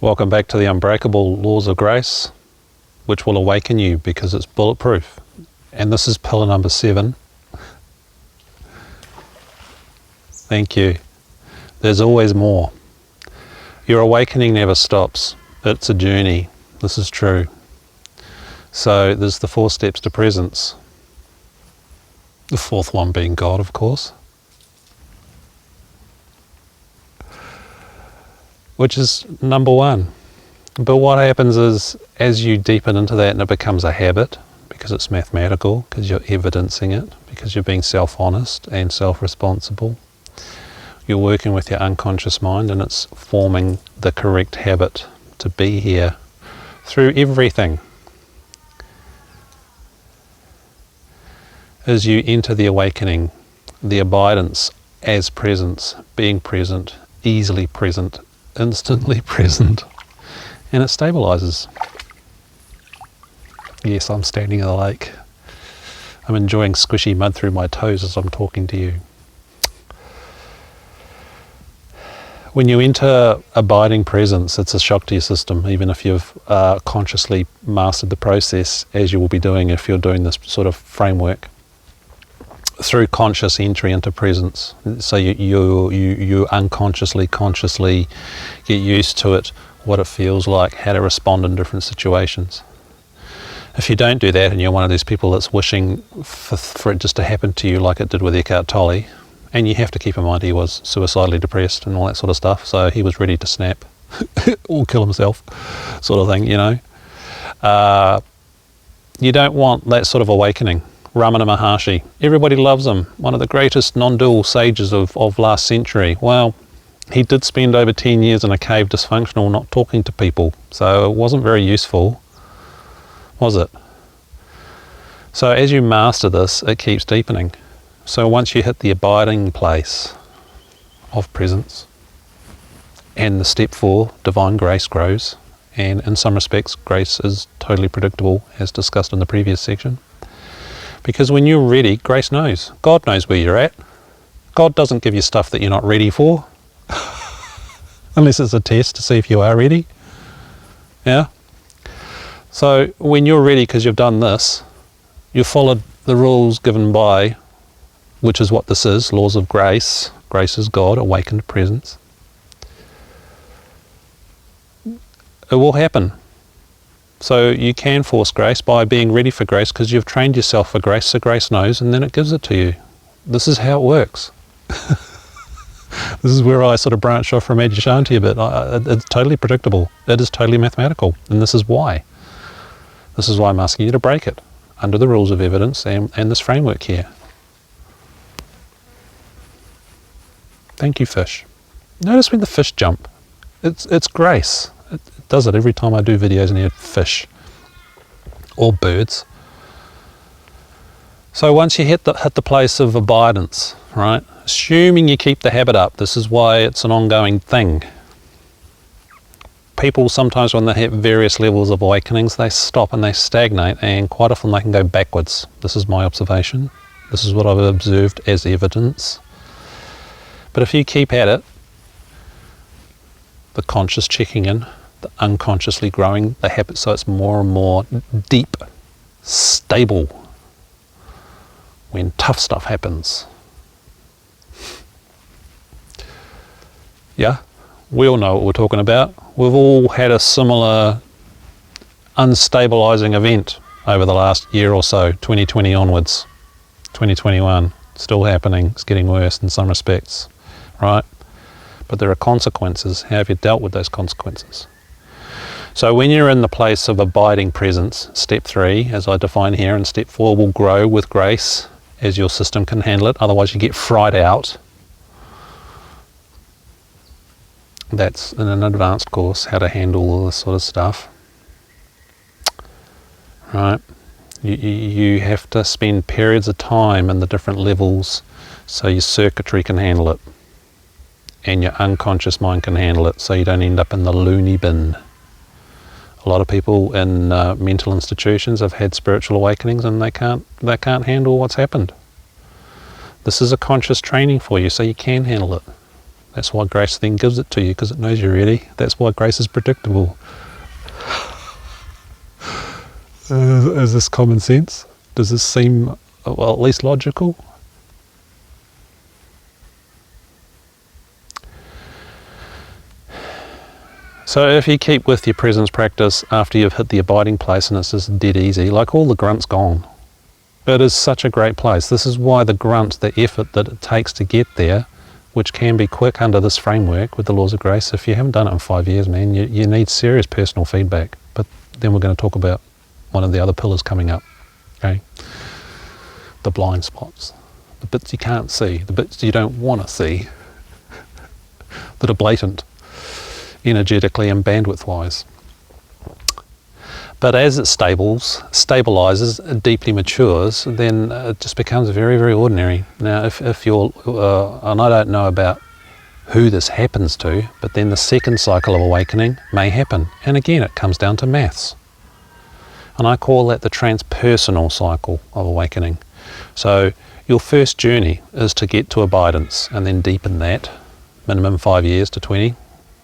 Welcome back to the unbreakable laws of grace, which will awaken you because it's bulletproof. And this is pillar number 7. Thank you. There's always more. Your awakening never stops. It's a journey. This is true. So there's the 4 steps to presence. The 4th one being God, of course. Which is number 1. But what happens is, as you deepen into that and it becomes a habit, because it's mathematical, because you're evidencing it, because you're being self-honest and self-responsible, you're working with your unconscious mind and it's forming the correct habit to be here through everything. As you enter the awakening, the abidance as presence, being present, easily present, instantly present, and it stabilizes. Yes, I'm standing in the lake. I'm enjoying squishy mud through my toes as I'm talking to you. When you enter abiding presence, it's a shock to your system, even if you've consciously mastered the process, as you will be doing if you're doing this sort of framework through conscious entry into presence. So you unconsciously, consciously get used to it, what it feels like, how to respond in different situations. If you don't do that and you're one of these people that's wishing for it just to happen to you like it did with Eckhart Tolle, and you have to keep in mind he was suicidally depressed and all that sort of stuff, so he was ready to snap or kill himself, sort of thing, you know. You don't want that sort of awakening. Ramana Maharshi, everybody loves him, one of the greatest non-dual sages of last century. Well, he did spend over 10 years in a cave dysfunctional, not talking to people, so it wasn't very useful, was it? So as you master this, it keeps deepening. So once you hit the abiding place of presence, and the step 4, divine grace grows, and in some respects grace is totally predictable, as discussed in the previous section. Because when you're ready, grace knows. God knows where you're at. God doesn't give you stuff that you're not ready for. Unless it's a test to see if you are ready. Yeah? So when you're ready because you've done this, you've followed the rules given by, which is what this is, laws of grace. Grace is God, awakened presence. It will happen. So you can force grace by being ready for grace because you've trained yourself for grace, so grace knows, and then it gives it to you. This is how it works. This is where I sort of branch off from Adyashanti a bit. It's totally predictable. It is totally mathematical, and this is why. This is why I'm asking you to break it under the rules of evidence and this framework here. Thank you, fish. Notice when the fish jump. It's grace. It does it every time I do videos near fish or birds. So once you hit the place of abidance, right? Assuming you keep the habit up, this is why it's an ongoing thing. People sometimes when they hit various levels of awakenings, they stop and they stagnate, and quite often they can go backwards. This is my observation. This is what I've observed as evidence. But if you keep at it, the conscious checking in, the unconsciously growing the habit, so it's more and more deep, stable when tough stuff happens. Yeah, we all know what we're talking about. We've all had a similar unstabilizing event over the last year or so, 2020 onwards, 2021, still happening, it's getting worse in some respects, right? But there are consequences. How have you dealt with those consequences? So when you're in the place of abiding presence, step 3, as I define here, and step 4 will grow with grace as your system can handle it, otherwise you get fried out. That's in an advanced course, how to handle all this sort of stuff. Right? You have to spend periods of time in the different levels so your circuitry can handle it. And your unconscious mind can handle it, so you don't end up in the loony bin. A lot of people in mental institutions have had spiritual awakenings and they can't handle what's happened. This is a conscious training for you, so you can handle it. That's why grace then gives it to you, because it knows you're ready. That's why grace is predictable. Is this common sense? Does this seem, well, at least logical? So if you keep with your presence practice after you've hit the abiding place and it's just dead easy, like all the grunt's gone. It is such a great place. This is why the grunt, the effort that it takes to get there, which can be quick under this framework with the laws of grace. If you haven't done it in 5 years, man, you need serious personal feedback. But then we're going to talk about one of the other pillars coming up, okay? The blind spots, the bits you can't see, the bits you don't want to see, that are blatant, energetically and bandwidth-wise. But as it stabilizes, deeply matures, then it just becomes very, very ordinary. Now, if you're, and I don't know about who this happens to, but then the second cycle of awakening may happen. And again, it comes down to maths. And I call that the transpersonal cycle of awakening. So your first journey is to get to abidance and then deepen that, minimum 5 years to 20.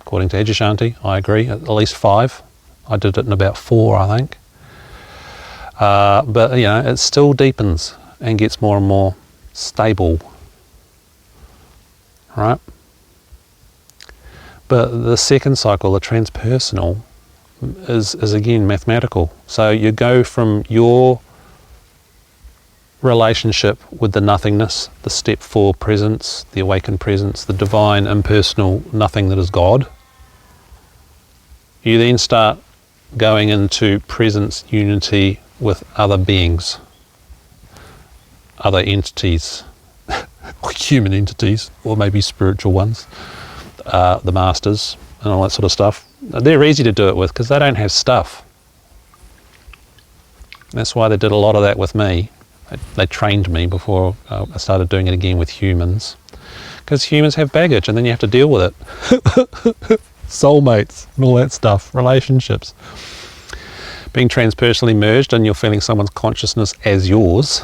According to Adyashanti, I agree, at least 5. I did it in about 4, I think. But, you know, it still deepens and gets more and more stable, right? But the second cycle, the transpersonal, is again mathematical. So you go from your relationship with the nothingness, the step 4 presence, the awakened presence, the divine, impersonal nothing that is God. You then start going into presence unity with other beings, other entities, human entities, or maybe spiritual ones, the masters and all that sort of stuff. They're easy to do it with because they don't have stuff. That's why they did a lot of that with me. They trained me before I started doing it again with humans, because humans have baggage and then you have to deal with it. Soulmates and all that stuff, relationships. Being transpersonally merged and you're feeling someone's consciousness as yours,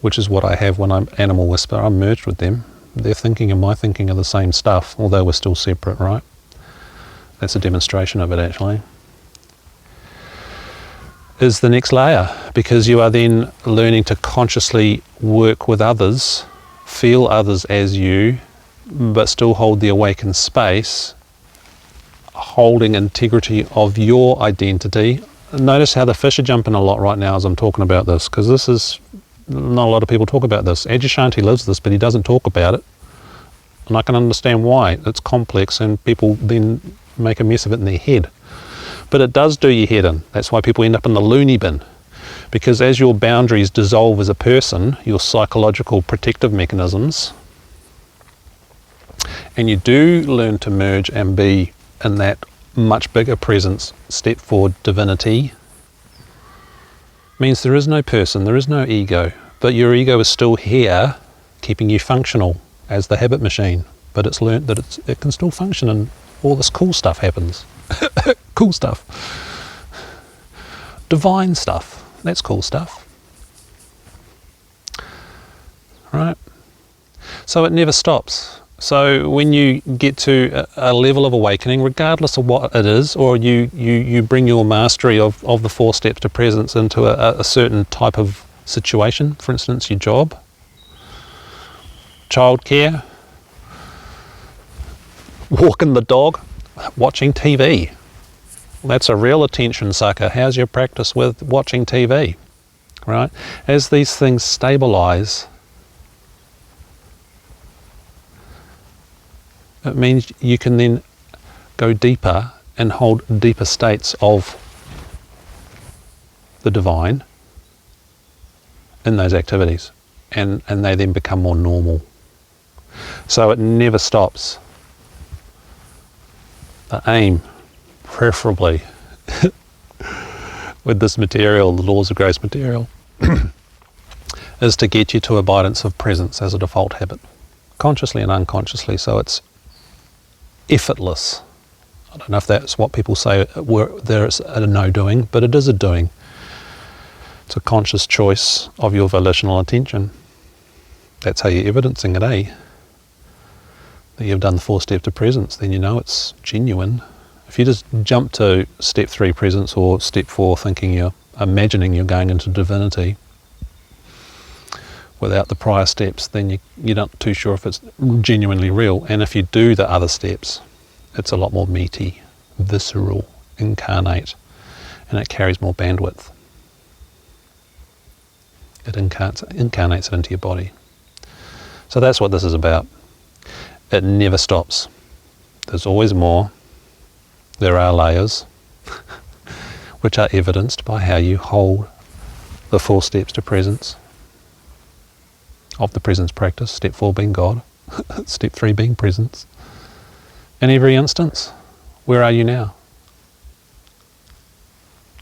which is what I have when I'm animal whisper. I'm merged with them. Their thinking and my thinking are the same stuff, although we're still separate, right? That's a demonstration of it, actually. Is the next layer, because you are then learning to consciously work with others, feel others as you, but still hold the awakened space, holding integrity of your identity. Notice how the fish are jumping a lot right now as I'm talking about this, because this is, not a lot of people talk about this. Adyashanti lives this, but he doesn't talk about it. And I can understand why. It's complex and people then make a mess of it in their head. But it does do your head in. That's why people end up in the loony bin. Because as your boundaries dissolve as a person, your psychological protective mechanisms, and you do learn to merge and be in that much bigger presence, step forward divinity, means there is no person, there is no ego, but your ego is still here, keeping you functional as the habit machine. But it's learnt that it can still function and all this cool stuff happens. Cool stuff. Divine stuff. That's cool stuff. Right? So it never stops. So when you get to a level of awakening, regardless of what it is, or you bring your mastery of the 4 steps to presence into a certain type of situation, for instance, your job, childcare, walking the dog, watching TV. That's a real attention sucker. How's your practice with watching TV? Right? As these things stabilize, it means you can then go deeper and hold deeper states of the divine in those activities, and they then become more normal. So it never stops. The aim, preferably, with this material, the laws of grace material, is to get you to abidance of presence as a default habit, consciously and unconsciously, so it's effortless. I don't know if that's what people say there's a no doing, but it is a doing. It's a conscious choice of your volitional attention. That's how you're evidencing it, eh? that you've done the 4 steps to presence, then you know it's genuine. If you just jump to step 3 presence or step 4 thinking you're imagining you're going into divinity without the prior steps, then you're not too sure if it's genuinely real. And if you do the other steps, it's a lot more meaty, visceral, incarnate, and it carries more bandwidth. It incarnates it into your body. So that's what this is about. It never stops. There's always more. There are layers, which are evidenced by how you hold the 4 steps to presence of the presence practice. Step 4 being God, step 3 being presence. In every instance, where are you now?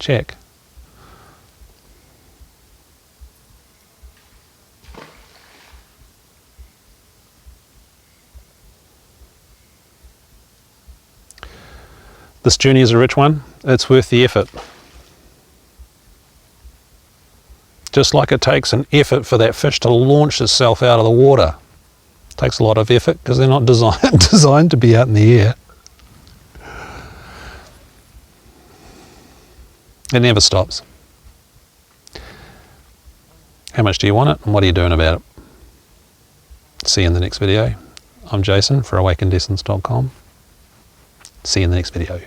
Check. This journey is a rich one. It's worth the effort. Just like it takes an effort for that fish to launch itself out of the water. It takes a lot of effort because they're not designed to be out in the air. It never stops. How much do you want it and what are you doing about it? See you in the next video. I'm Jason for AwakenedEssence.com. See you in the next video.